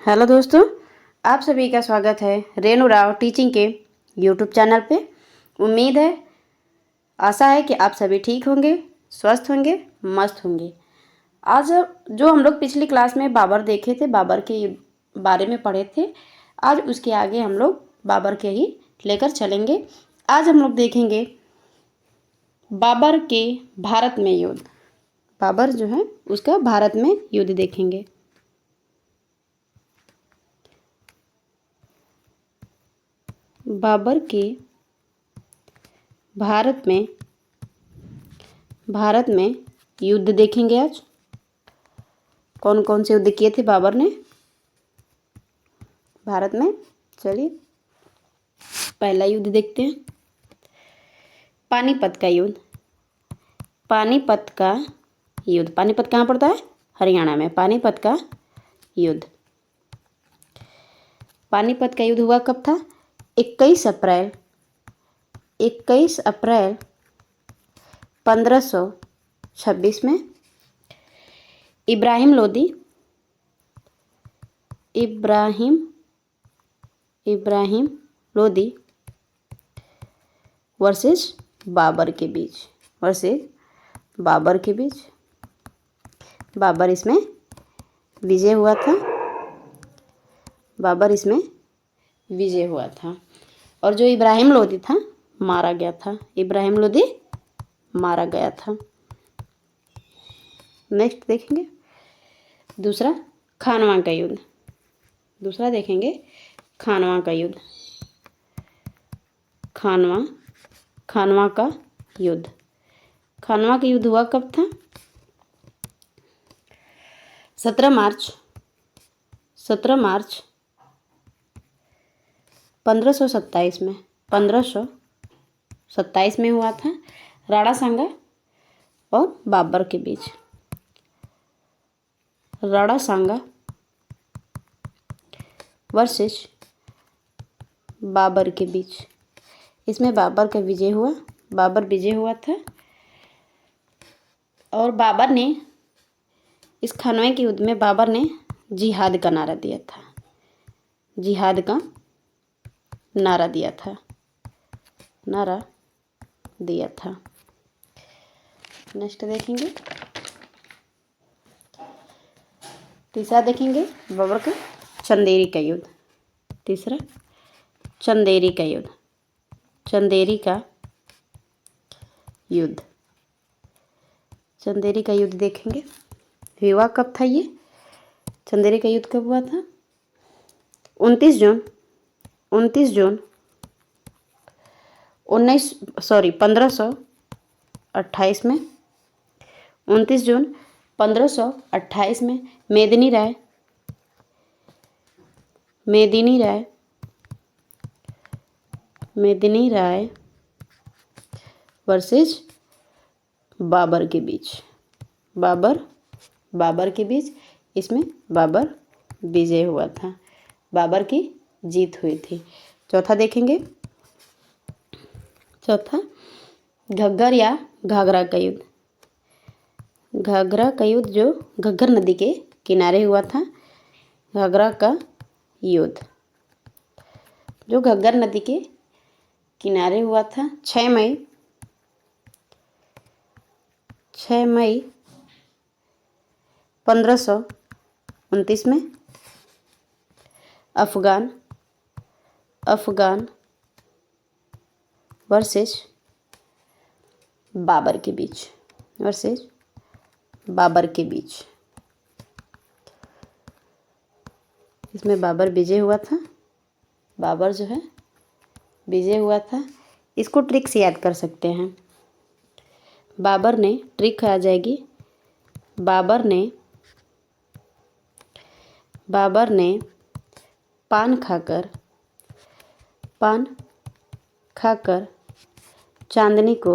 Hello दोस्तों, आप सभी का स्वागत है रेणु राव टीचिंग के यूट्यूब चैनल पे। उम्मीद है, आशा है कि आप सभी ठीक होंगे, स्वस्थ होंगे, मस्त होंगे। आज जो हम लोग पिछली क्लास में बाबर देखे थे, बाबर के बारे में पढ़े थे, आज उसके आगे हम लोग बाबर के ही लेकर चलेंगे। आज हम लोग देखेंगे बाबर के भारत में युद्ध। बाबर जो है उसका भारत में युद्ध देखेंगे। बाबर के भारत में युद्ध देखेंगे। आज कौन कौन से युद्ध किए थे बाबर ने भारत में। चलिए पहला युद्ध देखते हैं, पानीपत का युद्ध। पानीपत का युद्ध, पानीपत कहाँ पड़ता है? हरियाणा में। पानीपत का युद्ध, पानीपत का युद्ध हुआ कब था? 21 अप्रैल 1526 में। इब्राहिम लोदी वर्सेस बाबर के बीच बाबर इसमें विजय हुआ था। और जो इब्राहिम लोदी था मारा गया था। नेक्स्ट देखेंगे दूसरा, खानवा का युद्ध। दूसरा देखेंगे खानवा का युद्ध। खानवा का युद्ध हुआ कब था? 17 मार्च 1527 में हुआ था। राणा सांगा और बाबर के बीच। राणा सांगा वर्सेस बाबर के बीच। इसमें बाबर विजय हुआ था। और बाबर ने इस खानवा के युद्ध में बाबर ने जिहाद का नारा दिया था। नेक्स्ट देखेंगे, तीसरा देखेंगे बाबर का चंदेरी का युद्ध। तीसरा चंदेरी का युद्ध देखेंगे। हुआ कब था ये? चंदेरी का युद्ध कब हुआ था? 29 जून 1528 में। 29 जून 1528 में मेदिनी राय वर्सेस बाबर के बीच। इसमें बाबर विजय हुआ था, बाबर की जीत हुई थी। चौथा देखेंगे, घग्गर या घाघरा का युद्ध। घाघरा का युद्ध जो घग्गर नदी के किनारे हुआ था। घाघरा का युद्ध जो घग्गर नदी के किनारे हुआ था 6 मई 1529 में। अफगान वर्सेस बाबर के बीच। इसमें बाबर विजय हुआ था। बाबर जो है विजय हुआ था। इसको ट्रिक से याद कर सकते हैं। बाबर ने, ट्रिक आ जाएगी, बाबर ने पान खाकर चांदनी को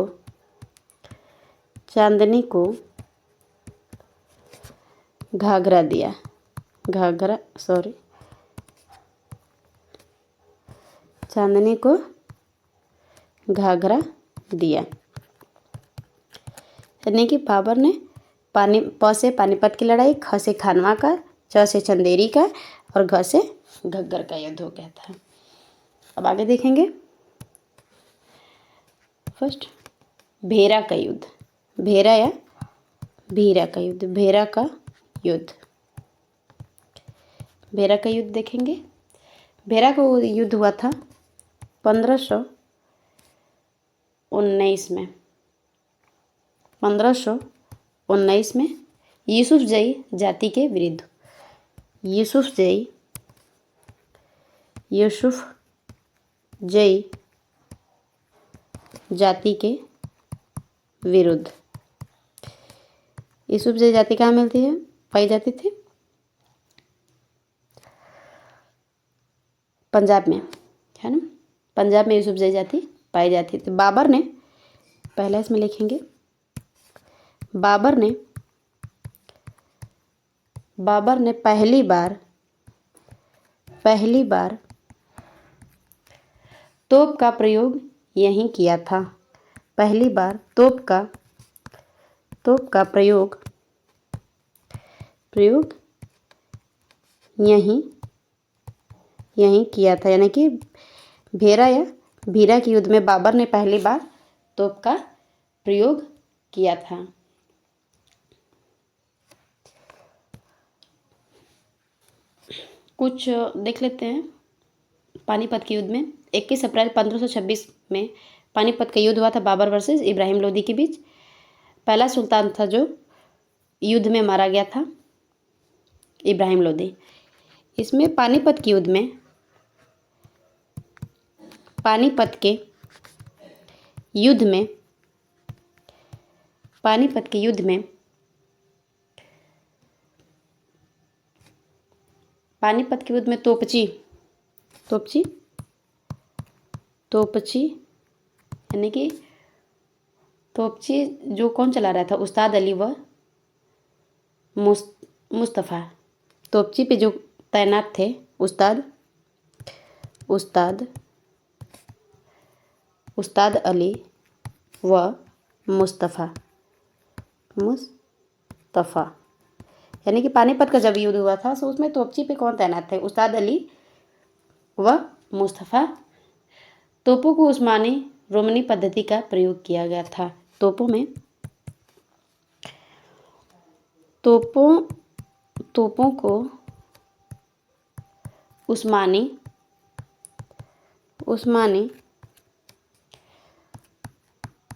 घाघरा दिया। चांदनी को घाघरा दिया। यानी कि बाबर ने पानीपत की लड़ाई, ख से खानवा का, च से चंदेरी का और घ से घग्गर का युद्ध हो गया था। अब आगे देखेंगे। फर्स्ट भेरा का युद्ध, भेरा या भीरा का युद्ध, भेरा का युद्ध, भेरा का युद्ध देखेंगे। भेरा का युद्ध हुआ था 1519 में। 1519 में यूसुफजई जाति के विरुद्ध, यूसुफजई जाति के विरुद्ध। यूसुफजई जाति कहाँ मिलती है, पाई जाती थी? पंजाब में, है ना। पंजाब में यूसुफजई जाति पाई जाती थी। बाबर ने, पहला इसमें लिखेंगे, बाबर ने पहली बार तोप का प्रयोग यहीं किया था। पहली बार तोप का प्रयोग यहीं किया था, यानी कि भेरा या भीरा के युद्ध में बाबर ने पहली बार तोप का प्रयोग किया था। कुछ देख लेते हैं। पानीपत के युद्ध में 21 अप्रैल 1526 में पानीपत का युद्ध हुआ था बाबर वर्सेस इब्राहिम लोदी के बीच। पहला सुल्तान था जो युद्ध में मारा गया था, इब्राहिम लोदी। इसमें पानीपत के युद्ध में पानीपत के युद्ध में तोपची यानी कि तोपची जो कौन चला रहा था, उस्ताद अली व मुस्तफ़ा। तोपची पे जो तैनात थे उस्ताद अली व मुस्तफ़ा, यानी कि पानीपत का जब युद्ध हुआ था तो उसमें तोपची पे कौन तैनात थे, उस्ताद अली व मुस्तफ़ा। तोपों को उस्मानी रोमनी पद्धति का प्रयोग किया गया था। तोपों को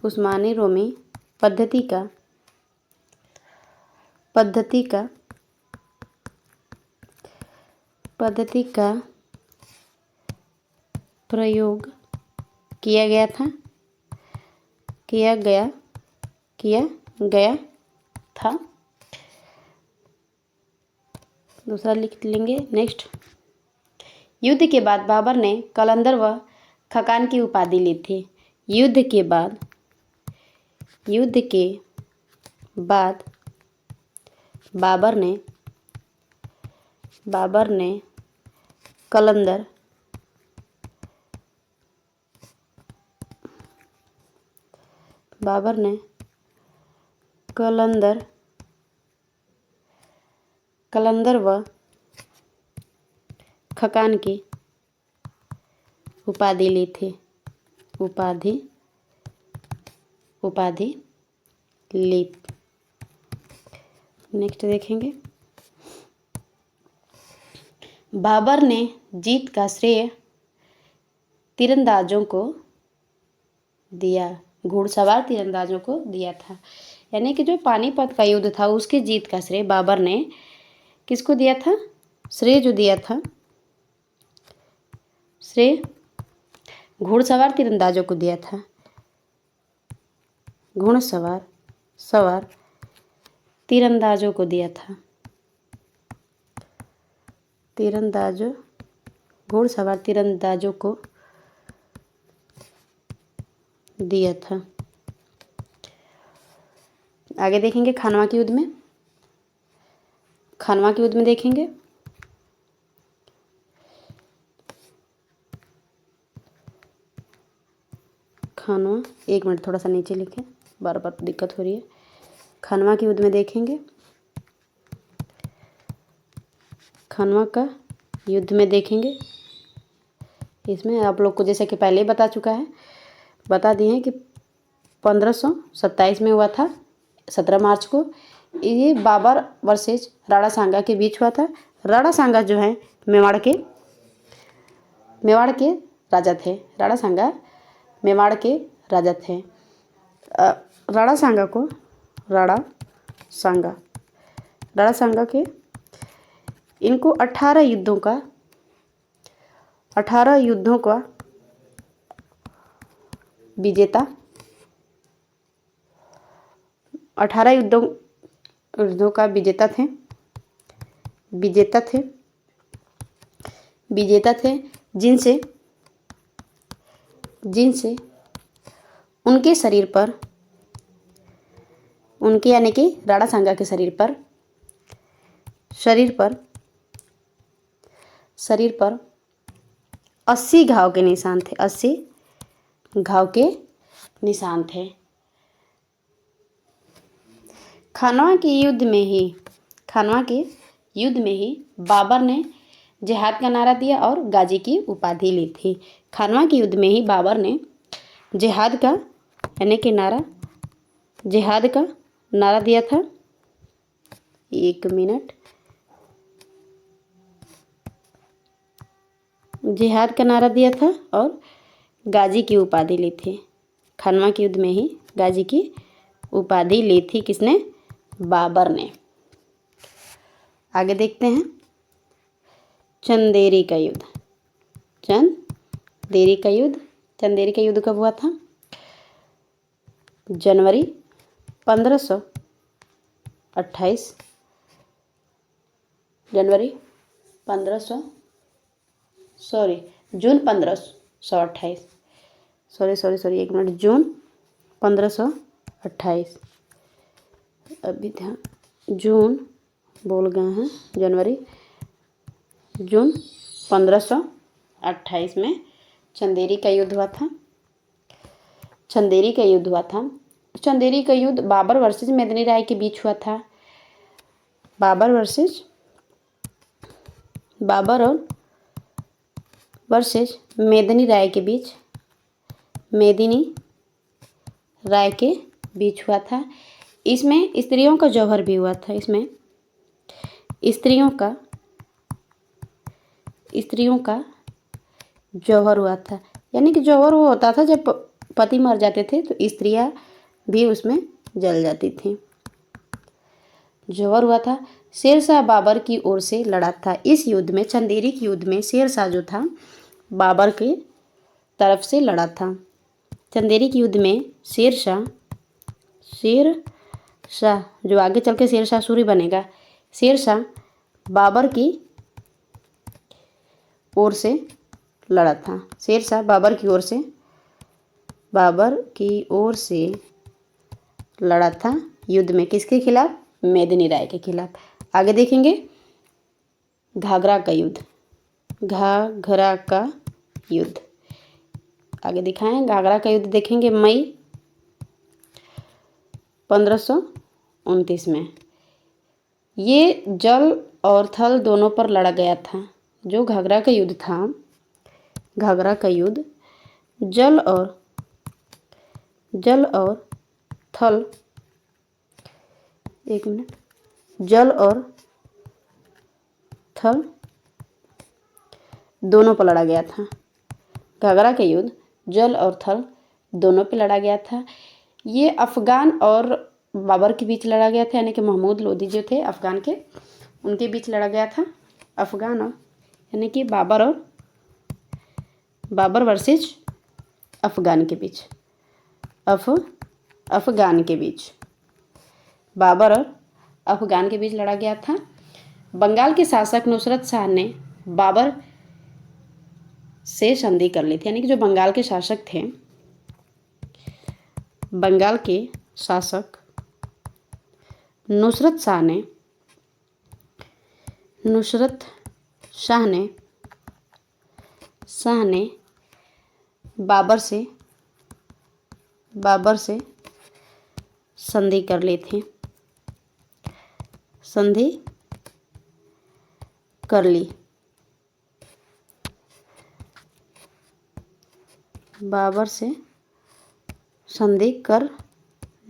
उस्मानी रोमी पद्धति का प्रयोग किया गया था। दूसरा लिख लेंगे। नेक्स्ट, युद्ध के बाद बाबर ने कलंदर व खकान की उपाधि ली थी। युद्ध के बाद बाबर ने कलंदर व खकान की उपाधि ली थी। नेक्स्ट देखेंगे। बाबर ने जीत का श्रेय तीरंदाजों को दिया, घुड़सवार तीरंदाजों को दिया था। यानी कि जो पानीपत का युद्ध था उसके जीत का श्रेय बाबर ने किसको दिया था? श्रेय जो दिया था, श्रेय घुड़सवार तीरंदाजों को दिया था। घुड़सवार तीरंदाजों को दिया था। घुड़सवार तीरंदाजों को दिया था। आगे देखेंगे खानवा के युद्ध में। देखेंगे खानवा, एक मिनट थोड़ा सा नीचे लिखें, बार बार दिक्कत हो रही है। खानवा के युद्ध में देखेंगे खानवा का युद्ध में देखेंगे। इसमें आप लोग को जैसे कि पहले ही बता दिए हैं कि 1527 में हुआ था 17 मार्च को। ये बाबर वर्सेस राणा सांगा के बीच हुआ था। राणा सांगा जो है मेवाड़ के राजा थे। राणा सांगा मेवाड़ के राजा थे। राणा सांगा के इनको 18 युद्धों का विजेता 18 युद्धों का विजेता थे जिनसे उनके शरीर पर यानी कि राणा सांगा के शरीर पर 80 घाव के निशान थे। 80 घाव के निशान थे। खानवा के युद्ध में ही बाबर ने जिहाद का नारा दिया और गाजी की उपाधि ली थी। खानवा के युद्ध में ही बाबर ने जिहाद का नारा दिया था। 1 मिनट। जिहाद का नारा दिया था और गाजी की उपाधि ली थी। खानवा के युद्ध में ही गाजी की उपाधि ली थी। किसने? बाबर ने। आगे देखते हैं चंदेरी का युद्ध। चंदेरी का युद्ध कब हुआ था? जनवरी 1528 जून 1528 1 मिनट। जून 1528 अभी ध्यान, जून बोल गए हैं, जनवरी। जून 1528 में चंदेरी का युद्ध हुआ था। चंदेरी का युद्ध बाबर वर्सेस मेदिनी राय के बीच हुआ था। बाबर वर्सेस मेदिनी राय के बीच हुआ था। इसमें स्त्रियों का जौहर भी हुआ था। इसमें स्त्रियों का जौहर हुआ था। यानी कि जौहर वो होता था जब पति मर जाते थे तो स्त्रियां भी उसमें जल जाती थी। जौहर हुआ था। शेरशाह बाबर की ओर से लड़ा था। इस युद्ध में, चंदेरी के युद्ध में शेरशाह जो था बाबर के तरफ से लड़ा था। चंदेरी के युद्ध में शेरशाह जो आगे चल के शेरशाह सूरी बनेगा, शेरशाह बाबर की ओर से लड़ा था। शेरशाह बाबर की ओर से लड़ा था युद्ध में। किसके खिलाफ? मेदिनी राय के खिलाफ। आगे देखेंगे घाघरा का युद्ध। आगे दिखाएं घाघरा का युद्ध देखेंगे मई 1529 में। ये जल और थल दोनों पर लड़ा गया था। जो घाघरा का युद्ध था, जल और थल, 1 मिनट, जल और थल दोनों पर लड़ा गया था। घाघरा का युद्ध जल और थल दोनों पे लड़ा गया था। ये अफगान और बाबर के बीच लड़ा गया था। यानी कि महमूद लोदी जो थे अफगान के, उनके बीच लड़ा गया था। अफगान और यानी कि बाबर वर्सेस अफगान के बीच। अफगान के बीच बाबर और अफगान के बीच लड़ा गया था। बंगाल के शासक नुसरत शाह ने बाबर से संधि कर ली थी। यानी कि जो बंगाल के शासक थे, बंगाल के शासक नुसरत शाह ने बाबर से संधि कर ली थी। कर ली। बाबर से संधि कर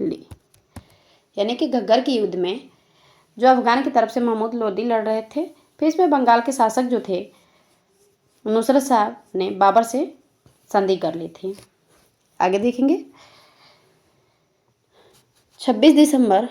ली, यानी कि घग्गर के युद्ध में जो अफगान की तरफ से महमूद लोदी लड़ रहे थे, फिर इसमें बंगाल के शासक जो थे नुसरत साहब ने बाबर से संधि कर ली थी। आगे देखेंगे। 26 दिसंबर